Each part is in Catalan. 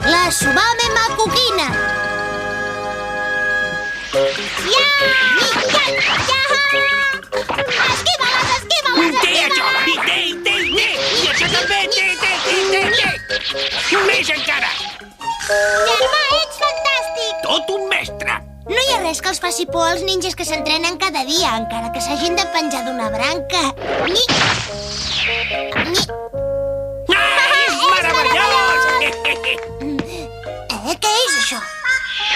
La Subame Makuquina. Esquiva-les, esquiva-les, Té això! I té! I això també! Té! Més encara! Germà, ets fantàstic! Tot un mestre! No hi ha res que els faci por als ninjas que s'entrenen cada dia, encara que s'hagin de penjar d'una branca. És meravellós! Què és això?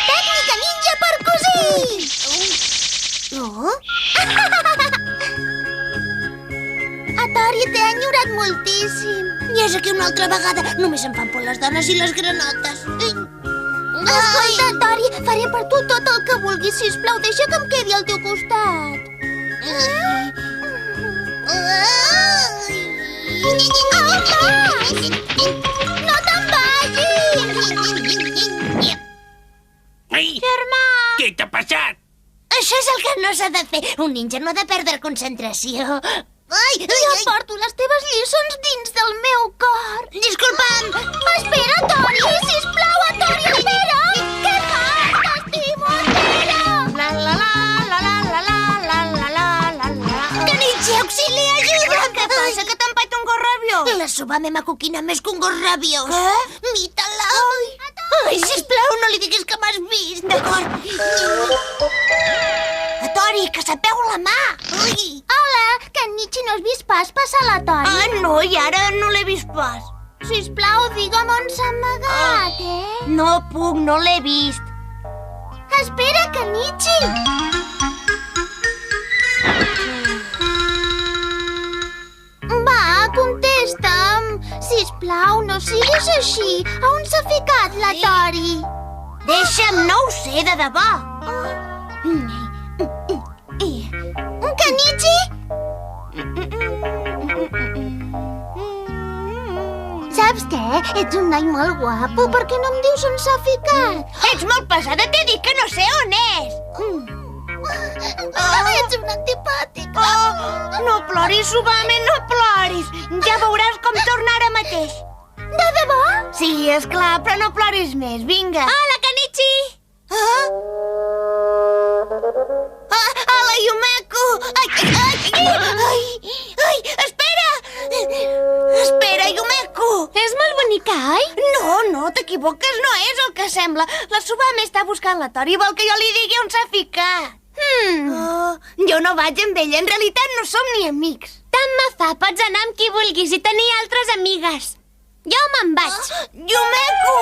Tècnica ninja per cosir! A Tori t'he enyorat moltíssim. I és aquí una altra vegada. Només em fan por les dones i les granotes. Escolta, Tori, faré per tu tot el que vulguis. Sisplau, deixa que em quedi al teu costat. No te'n vagis! Ai, Germà! què t'ha passat? Això és el que no s'ha de fer. Un ninja no ha de perdre concentració. Jo porto les teves lliçons dins del meu cor. Disculpa'm. Espera, Tori, sisplau, Tori, espera. Què fas? T'estimo, espera. La la la la la la la la la la la la. Kenichi, auxili, ajuda. Què passa, que t'empaita un gos rabiós? La Subame Makuquina més que un gos rabiós. Què? Mita-la. Ai, sisplau, no li diguis que m'has vist. D'acord. Tori, que sapeu la mà! Ui! Hola, que en Nietzsche no has vist pas passar la Tori? Ah, no, i ara no l'he vist pas. Sisplau, digue'm on s'ha amagat, No puc, no l'he vist. Espera, que Nietzsche! Va, contesta'm. Sisplau, no siguis així. A on s'ha ficat la Tori? Deixa'm, no ho sé, de debò. Kenichi? Saps què? Ets un noi molt guapo. Per què no em dius on s'ha ficat? Ets molt pesada, t'he dit que no sé on és. Ets un antipàtic. No ploris, Subame, no ploris. Ja veuràs com torna ara mateix. De debò? Sí, esclar, però no ploris més. Vinga. Hola, Kenichi! Hola, Yumeko! Ai, espera! Espera, Yumeko! És molt bonica, oi? No, t'equivoques, no és el que sembla. La Subame està buscant la Tori i vol que jo li digui on s'ha ficat. Jo no vaig amb ella, en realitat no som ni amics. Tant me fa, pots anar amb qui vulguis i tenir altres amigues. Jo me'n vaig. Yumeko!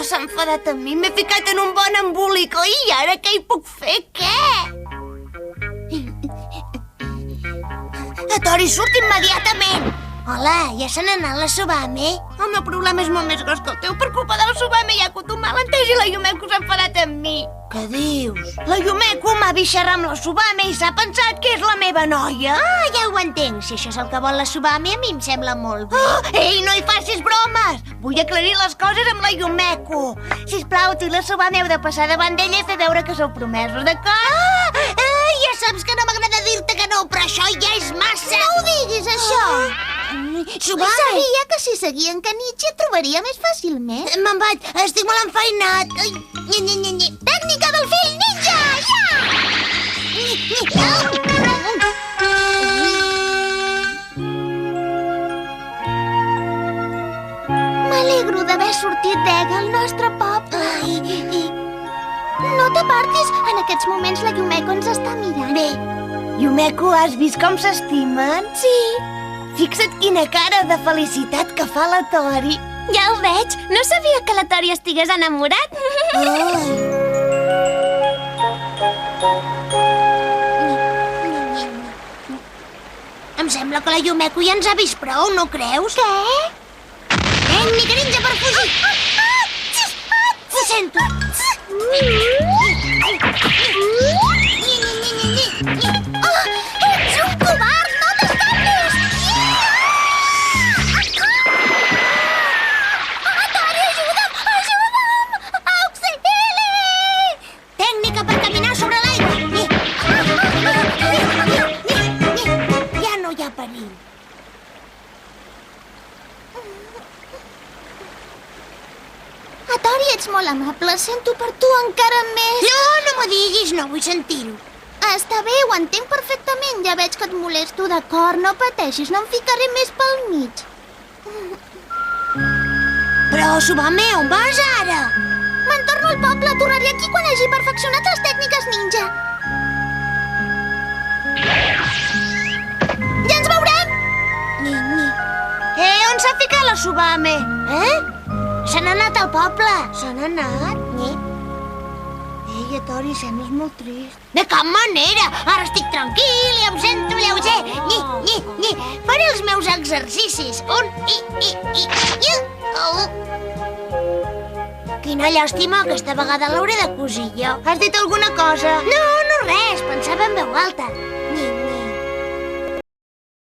S'ha enfadat amb mi, m'he ficat en un bon embolic, oi? I ara què hi puc fer? Què? Tori, surt immediatament! Hola, ja se n'ha anat la Subame? El meu problema és molt més gros que el teu. Per culpa de la Subame hi ha hagut un malentès i la Yumeko s'ha enfadat amb mi. Què dius? La Yumeko m'ha vist xerrar amb la Subame i s'ha pensat que és la meva noia. Ja ho entenc. Si això és el que vol la Subame, a mi em sembla molt bé. Ei, no hi facis bromes! Vull aclarir les coses amb la Yumeko. Sisplau, tu i la Subame heu de passar davant d'ella i fer veure que sou promesos, d'acord? Ja saps que no m'agrada dir-te que no, però això ja és massa. No ho diguis, això. Subame! Sabia que si seguien Kenichi et trobaria més fàcilment. Me'n vaig, estic molt enfeinat. Tècnica del fil ninja! M'alegro d'haver sortit d'Ega, al nostre poble. No t'apartis, en aquests moments la Yumeko ens està mirant. Bé, Yumeko, has vist com s'estimen? Sí. Fixa't quina cara de felicitat que fa la Tori. Ja ho veig. No sabia que la Tori estigués enamorat. Em sembla que la Yumeko ja ens ha vist prou, no creus? Què? Tècnica ninja per fugir. Ho sento. Ets un covard! No t'escapis! Tori, ajuda'm! Ajuda'm! Auxili! Tècnica per caminar sobre l'aigua. Ja no hi ha perill. Home, Tori, ets molt amable. Sento per tu encara més... No, no m'ho diguis, no vull sentir-ho. Està bé, ho entenc perfectament. Ja veig que et molesto, d'acord? No pateixis, no em ficaré més pel mig. Però, Subame, on vas ara? Me'n torno al poble. Tornaré aquí quan hagi perfeccionat les tècniques ninja. Ja ens veurem! On s'ha ficat la Subame? Se n'ha anat al poble. Se n'ha anat? Ei, Tori, sembles molt trist. De cap manera! Ara estic tranquil i em sento lleuger. Faré els meus exercicis. Quina llàstima, aquesta vegada l'hauré de cosir jo. Has dit alguna cosa? No, no res, pensava en veu alta.